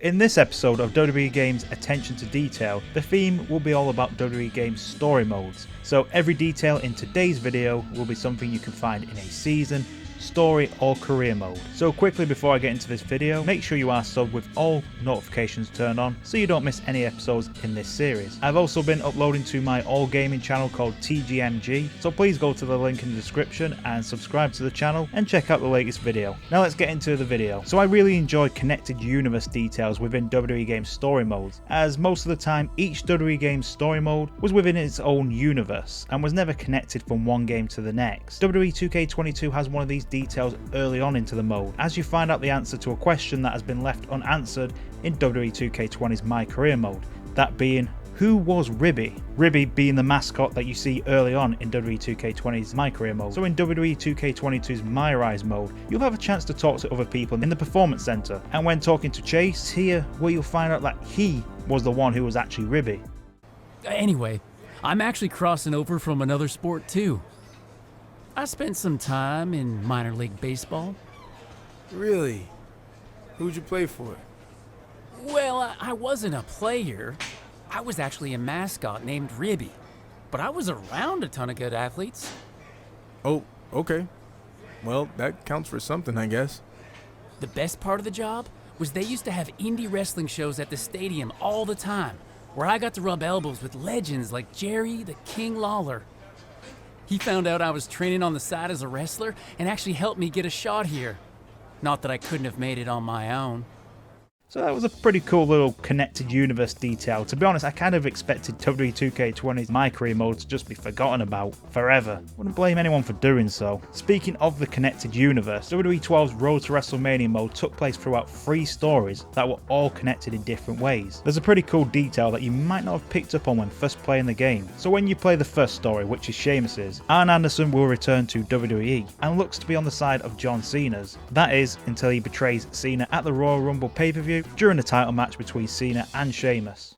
In this episode of WWE Games Attention to Detail, the theme will be all about WWE Games story modes. So every detail in today's video will be something you can find in a season, story or career mode. So quickly before I get into this video, make sure you are subbed with all notifications turned on so you don't miss any episodes in this series. I've also been uploading to my all gaming channel called TGMG, so please go to the link in the description and subscribe to the channel and check out the latest video. Now let's get into the video. So I really enjoyed connected universe details within WWE Games story modes, as most of the time each WWE Games story mode was within its own universe and was never connected from one game to the next. WWE 2K22 has one of these details early on into the mode, as you find out the answer to a question that has been left unanswered in WWE 2K20's My Career mode, that being, who was Ribby? Ribby being the mascot that you see early on in WWE 2K20's My Career mode. So in WWE 2K22's My Rise mode, you'll have a chance to talk to other people in the Performance Center, and when talking to Chase, here where you'll find out that he was the one who was actually Ribby. Anyway, I'm actually crossing over from another sport too. I spent some time in minor league baseball. Really? Who'd you play for? Well, I wasn't a player. I was actually a mascot named Ribby. But I was around a ton of good athletes. Oh, okay. Well, that counts for something, I guess. The best part of the job was they used to have indie wrestling shows at the stadium all the time, where I got to rub elbows with legends like Jerry the King Lawler. He found out I was training on the side as a wrestler and actually helped me get a shot here. Not that I couldn't have made it on my own. So that was a pretty cool little connected universe detail. To be honest, I kind of expected WWE 2K20's My Career mode to just be forgotten about forever. Wouldn't blame anyone for doing so. Speaking of the connected universe, WWE 12's Road to WrestleMania mode took place throughout 3 stories that were all connected in different ways. There's a pretty cool detail that you might not have picked up on when first playing the game. So when you play the first story, which is Sheamus's, Arn Anderson will return to WWE and looks to be on the side of John Cena's. That is, until he betrays Cena at the Royal Rumble pay-per-view during the title match between Cena and Sheamus.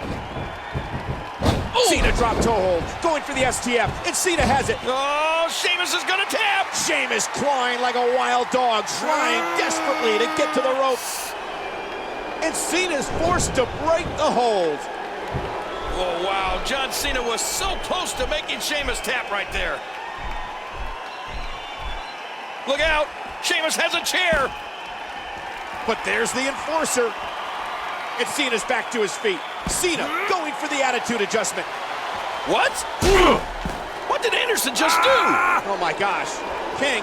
Oh. Cena dropped toe hold, going for the STF, and Cena has it. Oh, Sheamus is gonna tap! Sheamus clawing like a wild dog, trying desperately to get to the ropes. And Cena's forced to break the hold. Oh, wow, John Cena was so close to making Sheamus tap right there. Look out, Sheamus has a chair. But there's the enforcer. And Cena's back to his feet. Cena going for the attitude adjustment. What? What did Anderson just do? Oh my gosh. King,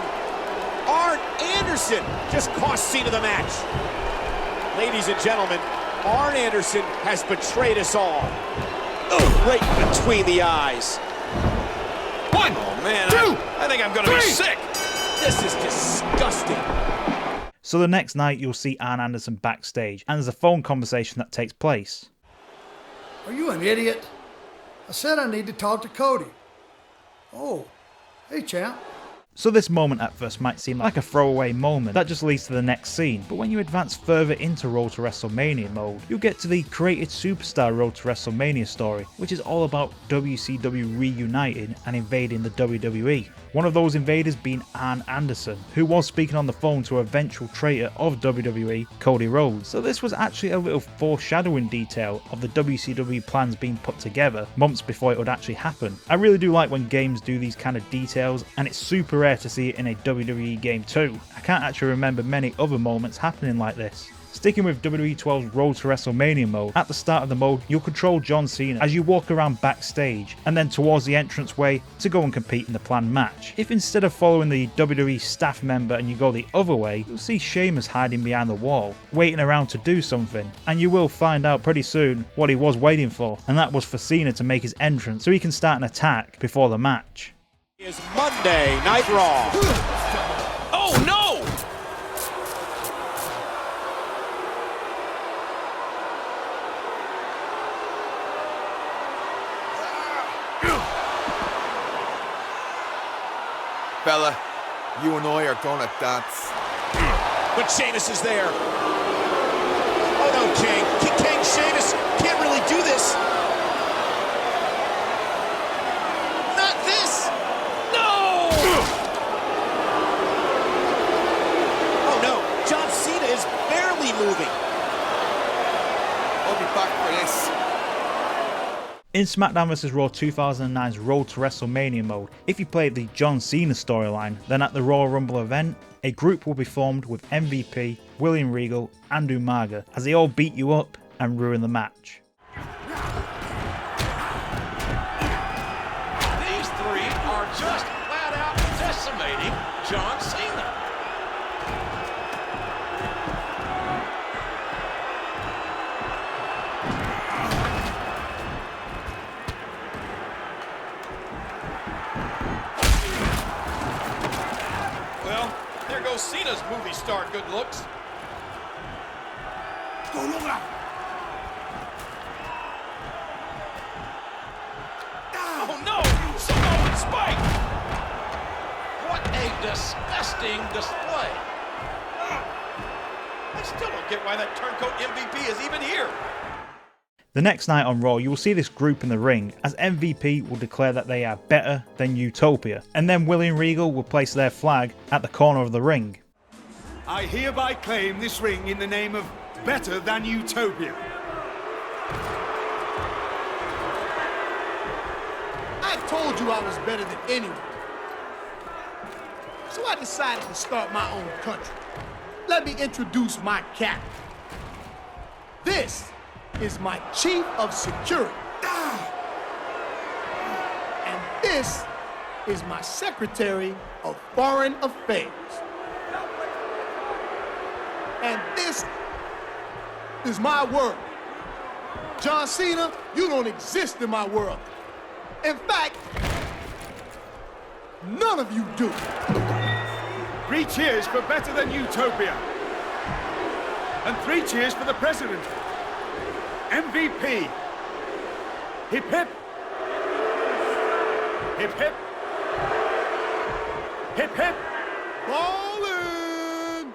Arn Anderson just cost Cena the match. Ladies and gentlemen, Arn Anderson has betrayed us all. Right between the eyes. 1, oh man, 2, I think I'm gonna 3. be sick. This is disgusting. So the next night you'll see Arn Anderson backstage, and there's a phone conversation that takes place. Are you an idiot? I said I need to talk to Cody. Oh, hey champ. So this moment at first might seem like a throwaway moment that just leads to the next scene, but when you advance further into Road to WrestleMania mode, you'll get to the Created Superstar Road to WrestleMania story, which is all about WCW reuniting and invading the WWE. One of those invaders being Arn Anderson, who was speaking on the phone to a eventual traitor of WWE, Cody Rhodes. So this was actually a little foreshadowing detail of the WCW plans being put together months before it would actually happen. I really do like when games do these kind of details, and it's super rare to see it in a WWE game too. I can't actually remember many other moments happening like this. Sticking with WWE 12's Road to WrestleMania mode, at the start of the mode you'll control John Cena as you walk around backstage and then towards the entranceway to go and compete in the planned match. If instead of following the WWE staff member and you go the other way, you'll see Sheamus hiding behind the wall, waiting around to do something, and you will find out pretty soon what he was waiting for, and that was for Cena to make his entrance so he can start an attack before the match. Is Monday Night Raw. Oh no! Fella, you and I are gonna dance. But Sheamus is there. Oh no, King Sheamus can't really do this. Not this. No! Oh no, John Cena is barely moving. for this. In Smackdown vs RAW 2009's Road to WrestleMania mode, if you played the John Cena storyline, then at the Royal Rumble event, a group will be formed with MVP, William Regal and Umaga as they all beat you up and ruin the match. These three are just flat out decimating John Cena. Well, there goes Cena's movie star good looks. Oh no! Samoan spike! What a disgusting display. I still don't get why that turncoat MVP is even here. The next night on Raw, you will see this group in the ring as MVP will declare that they are better than Utopia, and then William Regal will place their flag at the corner of the ring. I hereby claim this ring in the name of Better Than Utopia. I told you I was better than anyone. So I decided to start my own country. Let me introduce my captain. This is my chief of security. And this is my secretary of foreign affairs. And this is my world. John Cena, you don't exist in my world. In fact, none of you do. 3 cheers for Better Than Utopia. And 3 cheers for the president. MVP. Hip hip. Hip hip. Hip hip. Ballin'!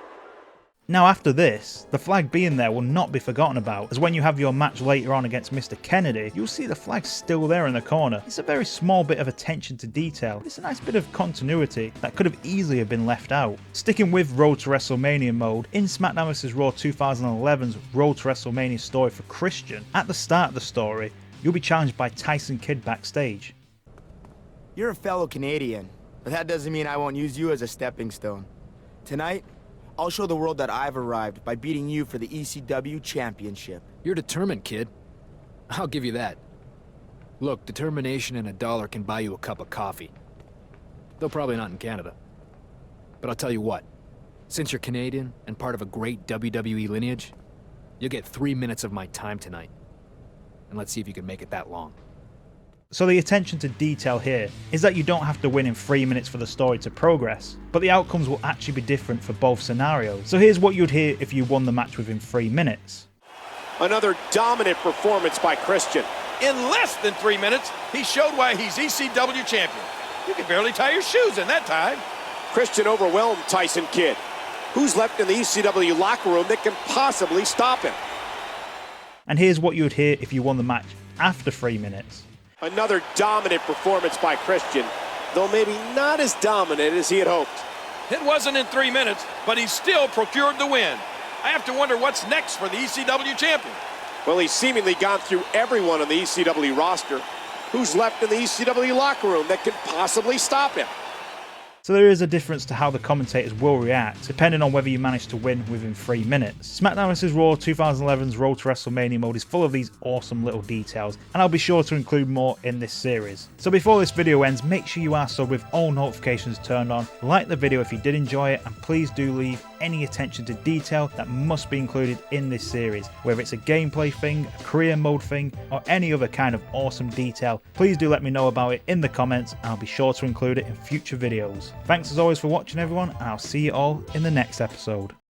Now after this, the flag being there will not be forgotten about, as when you have your match later on against Mr. Kennedy, you'll see the flag still there in the corner. It's a very small bit of attention to detail, it's a nice bit of continuity that could have easily have been left out. Sticking with Road to WrestleMania mode, in Smackdown vs RAW 2011's Road to WrestleMania story for Christian, at the start of the story, you'll be challenged by Tyson Kidd backstage. You're a fellow Canadian, but that doesn't mean I won't use you as a stepping stone. Tonight, I'll show the world that I've arrived by beating you for the ECW Championship. You're determined, kid. I'll give you that. Look, determination and $1 can buy you a cup of coffee. Though probably not in Canada. But I'll tell you what, since you're Canadian and part of a great WWE lineage, you'll get 3 minutes of my time tonight. And let's see if you can make it that long. So the attention to detail here is that you don't have to win in 3 minutes for the story to progress, but the outcomes will actually be different for both scenarios. So here's what you'd hear if you won the match within 3 minutes. Another dominant performance by Christian. In less than 3 minutes, he showed why he's ECW champion. You can barely tie your shoes in that time. Christian overwhelmed Tyson Kidd. Who's left in the ECW locker room that can possibly stop him? And here's what you would hear if you won the match after 3 minutes. Another dominant performance by Christian, though maybe not as dominant as he had hoped. It wasn't in 3 minutes, but he still procured the win. I have to wonder what's next for the ECW champion. Well, he's seemingly gone through everyone on the ECW roster. Who's left in the ECW locker room that can possibly stop him? So there is a difference to how the commentators will react, depending on whether you manage to win within 3 minutes. Smackdown vs RAW 2011's Road to WrestleMania mode is full of these awesome little details, and I'll be sure to include more in this series. So before this video ends, make sure you are subbed with all notifications turned on, like the video if you did enjoy it, and please do leave any attention to detail that must be included in this series. Whether it's a gameplay thing, a career mode thing, or any other kind of awesome detail, please do let me know about it in the comments, and I'll be sure to include it in future videos. Thanks as always for watching everyone, and I'll see you all in the next episode.